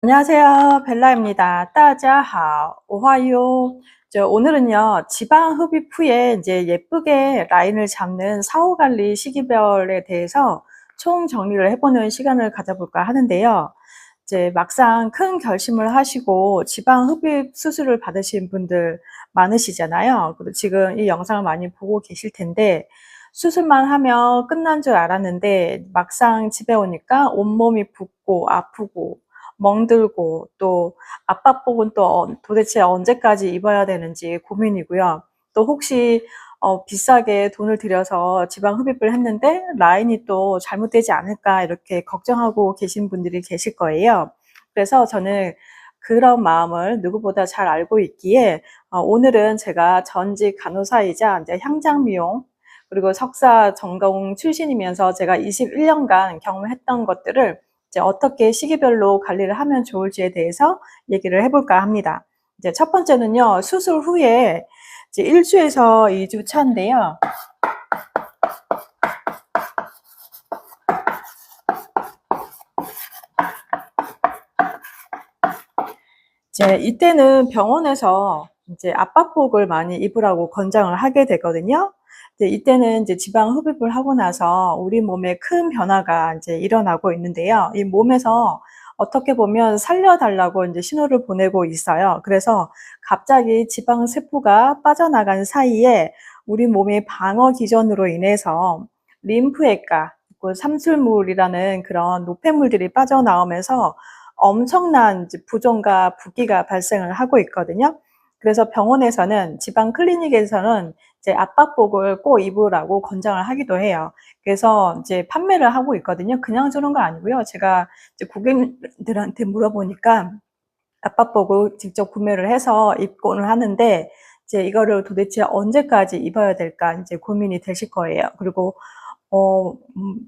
안녕하세요. 벨라입니다. 大家好. 오하요. 오늘은요, 지방 흡입 후에 이제 예쁘게 라인을 잡는 사후 관리 시기별에 대해서 총 정리를 해보는 시간을 가져볼까 하는데요. 이제 막상 큰 결심을 하시고 지방 흡입 수술을 받으신 분들 많으시잖아요. 그리고 지금 이 영상을 많이 보고 계실 텐데, 수술만 하면 끝난 줄 알았는데 막상 집에 오니까 온몸이 붓고 아프고 멍들고, 또 압박복은 또 도대체 언제까지 입어야 되는지 고민이고요. 또 혹시 비싸게 돈을 들여서 지방 흡입을 했는데 라인이 또 잘못되지 않을까 이렇게 걱정하고 계신 분들이 계실 거예요. 그래서 저는 그런 마음을 누구보다 잘 알고 있기에 오늘은 제가 전직 간호사이자 이제 향장 미용 그리고 석사 전공 출신이면서 제가 21년간 경험했던 것들을 이제 어떻게 시기별로 관리를 하면 좋을지에 대해서 얘기를 해볼까 합니다. 이제 첫 번째는요, 수술 후에 이제 1주에서 2주 차인데요. 이제 이때는 병원에서 이제 압박복을 많이 입으라고 권장을 하게 되거든요. 이제 이때는 이제 지방 흡입을 하고 나서 우리 몸에 큰 변화가 이제 일어나고 있는데요. 이 몸에서 어떻게 보면 살려달라고 이제 신호를 보내고 있어요. 그래서 갑자기 지방 세포가 빠져나간 사이에 우리 몸의 방어 기전으로 인해서 림프액과 그 삼술물이라는 그런 노폐물들이 빠져나오면서 엄청난 이제 부종과 붓기가 발생을 하고 있거든요. 그래서 병원에서는 지방 클리닉에서는 이제 압박복을 꼭 입으라고 권장을 하기도 해요. 그래서 이제 판매를 하고 있거든요. 그냥 주는 거 아니고요. 제가 이제 고객들한테 물어보니까 압박복을 직접 구매를 해서 입고는 하는데 이제 이거를 도대체 언제까지 입어야 될까 이제 고민이 되실 거예요. 그리고 어, 음,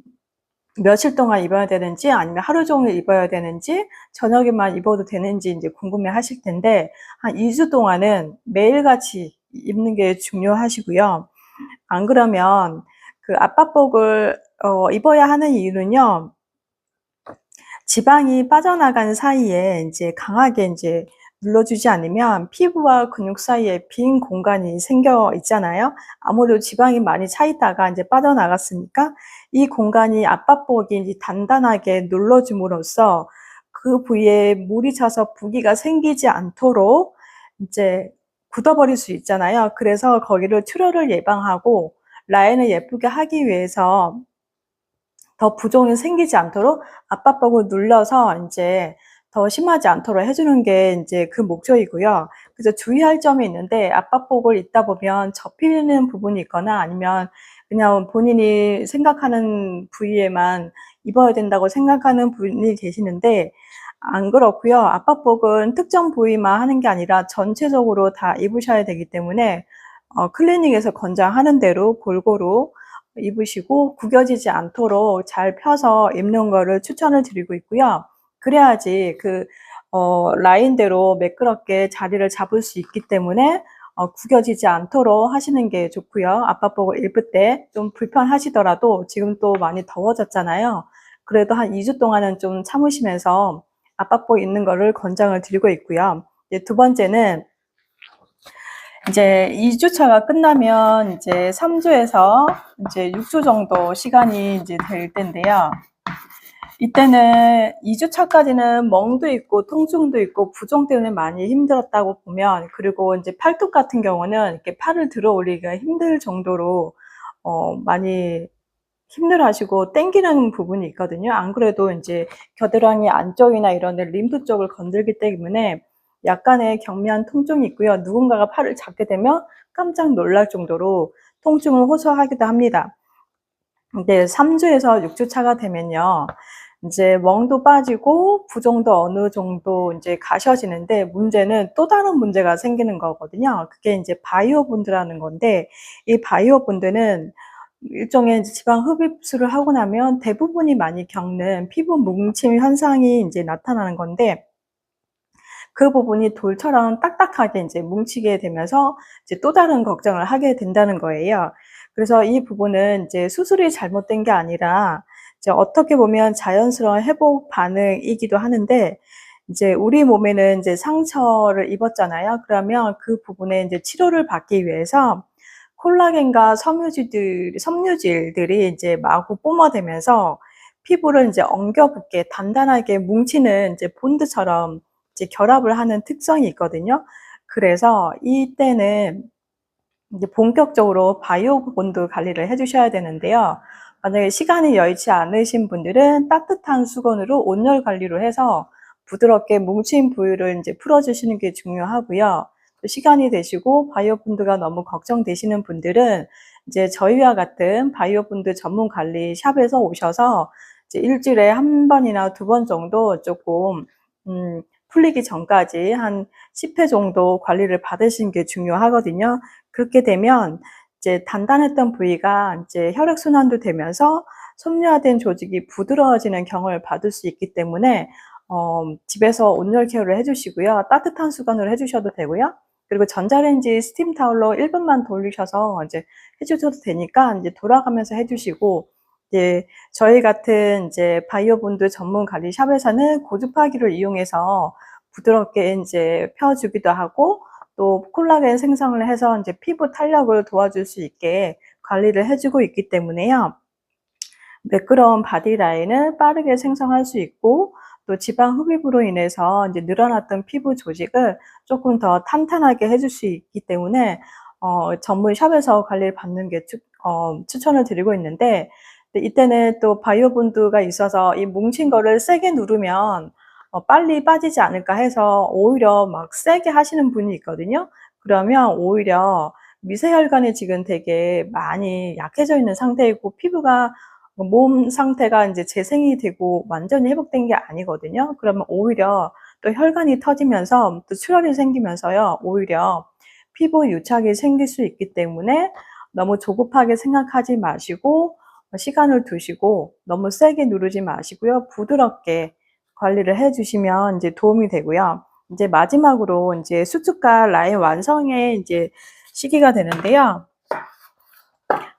며칠 동안 입어야 되는지 아니면 하루 종일 입어야 되는지 저녁에만 입어도 되는지 이제 궁금해 하실 텐데 한 2주 동안은 매일같이 입는 게 중요하시고요. 안 그러면 그 압박복을 입어야 하는 이유는요. 지방이 빠져나간 사이에 이제 강하게 이제 눌러주지 않으면 피부와 근육 사이에 빈 공간이 생겨 있잖아요. 아무래도 지방이 많이 차 있다가 이제 빠져나갔으니까 이 공간이 압박복이 이제 단단하게 눌러줌으로써 그 부위에 물이 차서 부기가 생기지 않도록 이제 굳어버릴 수 있잖아요. 그래서 거기를 출혈을 예방하고 라인을 예쁘게 하기 위해서 더 부종이 생기지 않도록 압박복을 눌러서 인제 더 심하지 않도록 해 주는 게 인제 그 목적이고요. 그래서 주의할 점이 있는데 압박복을 입다 보면 접히는 부분이 있거나 아니면 그냥 본인이 생각하는 부위에만 입어야 된다고 생각하는 분이 계시는데 안 그렇고요. 압박복은 특정 부위만 하는 게 아니라 전체적으로 다 입으셔야 되기 때문에 클리닉에서 권장하는 대로 골고루 입으시고 구겨지지 않도록 잘 펴서 입는 거를 추천을 드리고 있고요. 그래야지 그 라인대로 매끄럽게 자리를 잡을 수 있기 때문에 구겨지지 않도록 하시는 게 좋고요. 압박복을 입을 때 좀 불편하시더라도 지금 또 많이 더워졌잖아요. 그래도 한 2주 동안은 좀 참으시면서 압박복 입는 거를 권장을 드리고 있고요. 이제 두 번째는 이제 2주 차가 끝나면 이제 3주에서 이제 6주 정도 시간이 이제 될 텐데요. 이때는 2주 차까지는 멍도 있고 통증도 있고 부종 때문에 많이 힘들었다고 보면 그리고 이제 팔뚝 같은 경우는 이렇게 팔을 들어 올리기가 힘들 정도로 많이 힘들어하시고 땡기는 부분이 있거든요. 안 그래도 이제 겨드랑이 안쪽이나 이런 데 림프 쪽을 건들기 때문에 약간의 경미한 통증이 있고요. 누군가가 팔을 잡게 되면 깜짝 놀랄 정도로 통증을 호소하기도 합니다. 근데 3주에서 6주 차가 되면요. 이제 멍도 빠지고 부종도 어느 정도 이제 가셔지는데 문제는 또 다른 문제가 생기는 거거든요. 그게 이제 바이오 본드라는 건데 이 바이오 본드는 일종의 지방 흡입술을 하고 나면 대부분이 많이 겪는 피부 뭉침 현상이 이제 나타나는 건데 그 부분이 돌처럼 딱딱하게 이제 뭉치게 되면서 이제 또 다른 걱정을 하게 된다는 거예요. 그래서 이 부분은 이제 수술이 잘못된 게 아니라 이제 어떻게 보면 자연스러운 회복 반응이기도 하는데 이제 우리 몸에는 이제 상처를 입었잖아요. 그러면 그 부분에 이제 치료를 받기 위해서 콜라겐과 섬유질들이 이제 마구 뿜어대면서 피부를 이제 엉겨 붙게 단단하게 뭉치는 이제 본드처럼 이제 결합을 하는 특성이 있거든요. 그래서 이때는 이제 본격적으로 바이오 본드 관리를 해 주셔야 되는데요. 만약에 시간이 여의치 않으신 분들은 따뜻한 수건으로 온열 관리로 해서 부드럽게 뭉친 부위를 이제 풀어 주시는 게 중요하고요. 또 시간이 되시고 바이오 본드가 너무 걱정되시는 분들은 이제 저희와 같은 바이오 본드 전문 관리 샵에서 오셔서 이제 일주일에 한 번이나 두 번 정도 조금 풀리기 전까지 한 10회 정도 관리를 받으시는 게 중요하거든요. 그렇게 되면 이제 단단했던 부위가 이제 혈액순환도 되면서 섬유화된 조직이 부드러워지는 경험을 받을 수 있기 때문에 집에서 온열 케어를 해 주시고요. 따뜻한 수건으로 해 주셔도 되고요. 그리고 전자레인지 스팀 타올로 1 분만 돌리셔서 이제 해 주셔도 되니까 이제 돌아가면서 해 주시고, 이제 저희 같은 이제 바이오 본드 전문 관리 샵에서는 고주파기를 이용해서 부드럽게 인제 펴 주기도 하고, 또 콜라겐 생성을 해서 인제 피부 탄력을 도와줄 수 있게 관리를 해 주고 있기 때문에요. 매끄러운 바디 라인을 빠르게 생성할 수 있고, 또 지방 흡입으로 인해서 이제 늘어났던 피부 조직을 쪼끔 더 탄탄하게 해줄 수 있기 때문에 전문 샵에서 관리를 받는 게 추천을 드리고 있는데, 근데 이때는 또 바이오 본드가 있어서 이 뭉친 거를 세게 누르면 빨리 빠지지 않을까 해서 오히려 막 세게 하시는 분이 있거든요. 그러면 오히려 미세혈관이 지금 되게 많이 약해져 있는 상태이고, 피부가 몸 상태가 인제 재생이 되고 완전히 회복된 게 아니거든요. 그러면 오히려 또 혈관이 터지면서 또 출혈이 생기면서요, 오히려 피부 유착이 생길 수 있기 때문에 너무 조급하게 생각하지 마시고 시간을 두시고 너무 세게 누르지 마시고요. 부드럽게 관리를 해 주시면 인제 도움이 되고요. 인제 마지막으로 인제 수축과 라인 완성의 인제 시기가 되는데요.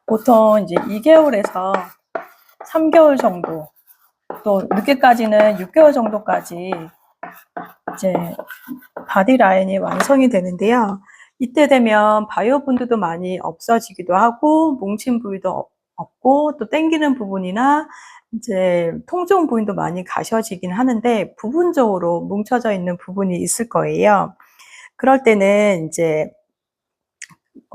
보통 인제 2개월에서 3개월 정도, 또 늦게까지는 6개월 정도까지 이제 바디 라인이 완성이 되는데요. 이때 되면 바이오 본드도 많이 없어지기도 하고, 뭉친 부위도 없고, 또 당기는 부분이나 이제 통증 부분도 많이 가셔지긴 하는데 부분적으로 뭉쳐져 있는 부분이 있을 거예요. 그럴 때는 이제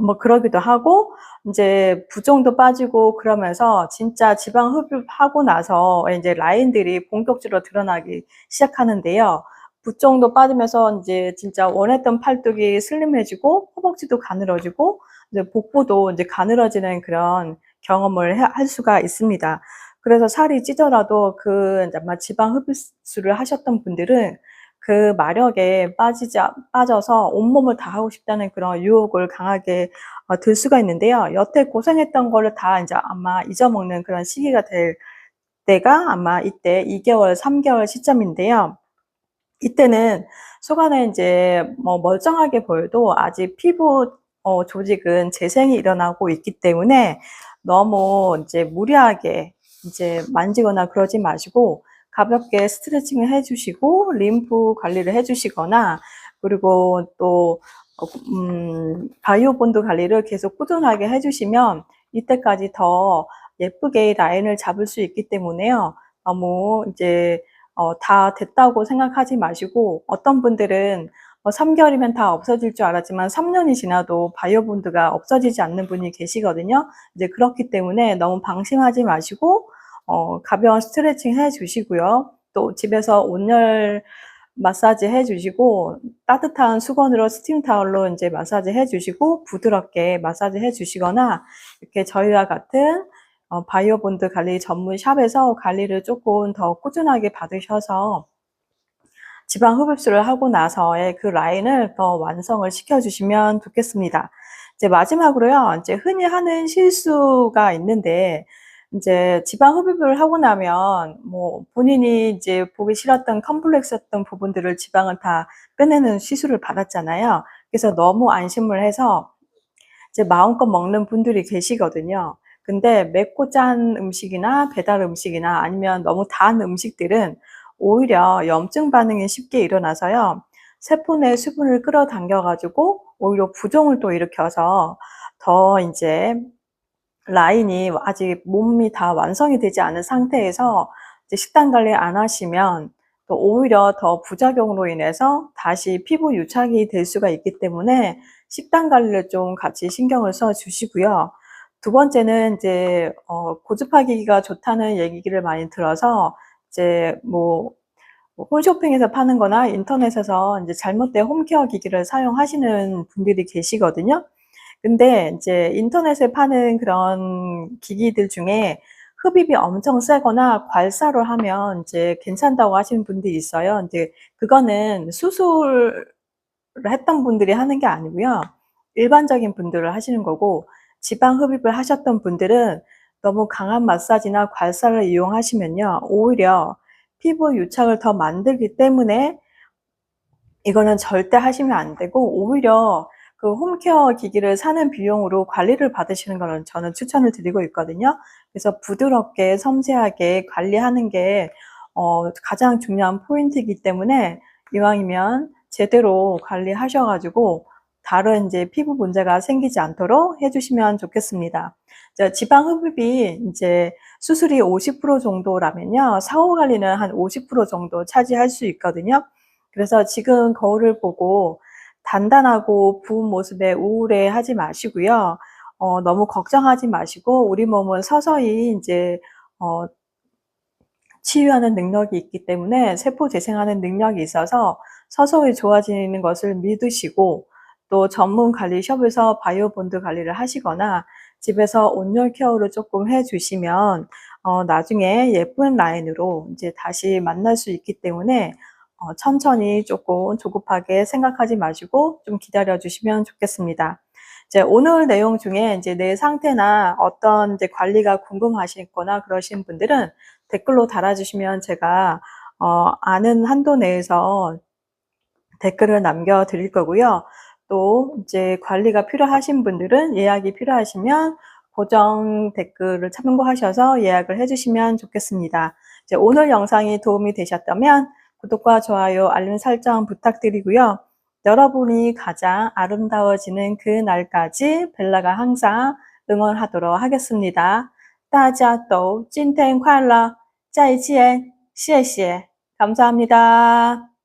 뭐 그러기도 하고, 인제 부종도 빠지고 그러면서 진짜 지방 흡입하고 나서 인제 라인들이 본격적으로 드러나기 시작하는데요. 부종도 빠지면서 인제 진짜 원했던 팔뚝이 슬림해지고 허벅지도 가늘어지고 이제 복부도 인제 가늘어지는 그런 경험을 할 수가 있습니다. 그래서 살이 찌더라도 그 인제 아마 지방 흡입술을 하셨던 분들은 그 마력에 빠져서 온몸을 다 하고 싶다는 그런 유혹을 강하게 들 수가 있는데요. 여태 고생했던 거를 다 인제 아마 잊어먹는 그런 시기가 될 때가 아마 이때 2개월, 3개월 시점인데요. 이때는 속안에 인제 뭐 멀쩡하게 보여도 아직 피부 조직은 재생이 일어나고 있기 때문에 너무 인제 무리하게 인제 만지거나 그러지 마시고 가볍게 스트레칭을 해 주시고 림프 관리를 해 주시거나, 그리고 또 바이오 본드 관리를 계속 꾸준하게 해 주시면 이때까지 더 예쁘게 라인을 잡을 수 있기 때문에요. 너무 이제 다 됐다고 생각하지 마시고, 어떤 분들은 3개월이면 다 없어질 줄 알았지만 3년이 지나도 바이오 본드가 없어지지 않는 분이 계시거든요. 이제 그렇기 때문에 너무 방심하지 마시고 가벼운 스트레칭 해 주시고요. 또 집에서 온열 마사지 해 주시고, 따뜻한 수건으로 스팀 타올로 인제 마사지 해 주시고 부드럽게 마사지 해 주시거나, 이렇게 저희와 같은 바이오 본드 관리 전문 샵에서 관리를 쪼끔 더 꾸준하게 받으셔서 지방 흡입술을 하고 나서의 그 라인을 더 완성을 시켜 주시면 좋겠습니다. 이제 마지막으로요. 인제 흔히 하는 실수가 있는데, 인제 지방 흡입을 하고 나면 뭐 본인이 이제 보기 싫었던 컴플렉스였던 부분들을 지방을 다 빼내는 시술을 받았잖아요. 그래서 너무 안심을 해서 이제 마음껏 먹는 분들이 계시거든요. 근데 맵고 짠 음식이나 배달 음식이나 아니면 너무 단 음식들은 오히려 염증 반응이 쉽게 일어나서요. 세포 내 수분을 끌어당겨 가지고 오히려 부종을 또 일으켜서 더 인제 라인이 아직 몸이 다 완성이 되지 않은 상태에서 이제 식단 관리 안 하시면 또 오히려 더 부작용으로 인해서 다시 피부 유착이 될 수가 있기 때문에 식단 관리를 좀 같이 신경을 써 주시고요. 두 번째는 인제 고주파기가 좋다는 얘기를 많이 들어서 이제 홈쇼핑에서 파는 거나 인터넷에서 인제 잘못된 홈케어 기기를 사용하시는 분들이 계시거든요. 근데 인제 인터넷에 파는 그런 기기들 중에 흡입이 엄청 세거나 괄사로 하면 인제 괜찮다고 하시는 분들이 있어요. 인제 그거는 수술을 했던 분들이 하는 게 아니고요. 일반적인 분들을 하시는 거고, 지방 흡입을 하셨던 분들은 너무 강한 마사지나 괄사를 이용하시면요, 오히려 피부 유착을 더 만들기 때문에 이거는 절대 하시면 안 되고, 오히려 그 홈케어 기기를 사는 비용으로 관리를 받으시는 거는 저는 추천을 드리고 있거든요. 그래서 부드럽게 섬세하게 관리하는 게 가장 중요한 포인트이기 때문에 이왕이면 제대로 관리하셔 가지고 다른 인제 피부 문제가 생기지 않도록 해 주시면 좋겠습니다. 지방 흡입이 인제 수술이 50% 정도라면요, 사후 관리는 한 50% 정도 차지할 수 있거든요. 그래서 지금 거울을 보고 단단하고 부은 모습에 우울해하지 마시고요. 너무 걱정하지 마시고, 우리 몸은 서서히 인제 어 치유하는 능력이 있기 때문에, 세포 재생하는 능력이 있어서 서서히 좋아지는 것을 믿으시고, 또 전문 관리숍에서 바이오 본드 관리를 하시거나 집에서 온열 케어를 쪼끔 해 주시면 나중에 예쁜 라인으로 인제 다시 만날 수 있기 때문에 천천히 쪼끔 조급하게 생각하지 마시고 좀 기다려 주시면 좋겠습니다. 이제 오늘 내용 중에 인제 내 상태나 어떤 이제 관리가 궁금하시거나 그러신 분들은 댓글로 달아주시면 제가 아는 한도 내에서 댓글을 남겨 드릴 거고요. 또 이제 관리가 필요하신 분들은, 예약이 필요하시면 고정 댓글을 참고하셔서 예약을 해 주시면 좋겠습니다. 이제 오늘 영상이 도움이 되셨다면 구독과 좋아요, 알림 설정 부탁드리고요. 여러분이 가장 아름다워지는 그날까지 벨라가 항상 응원하도록 하겠습니다. 大家都今天快乐，再见，谢谢，감사합니다.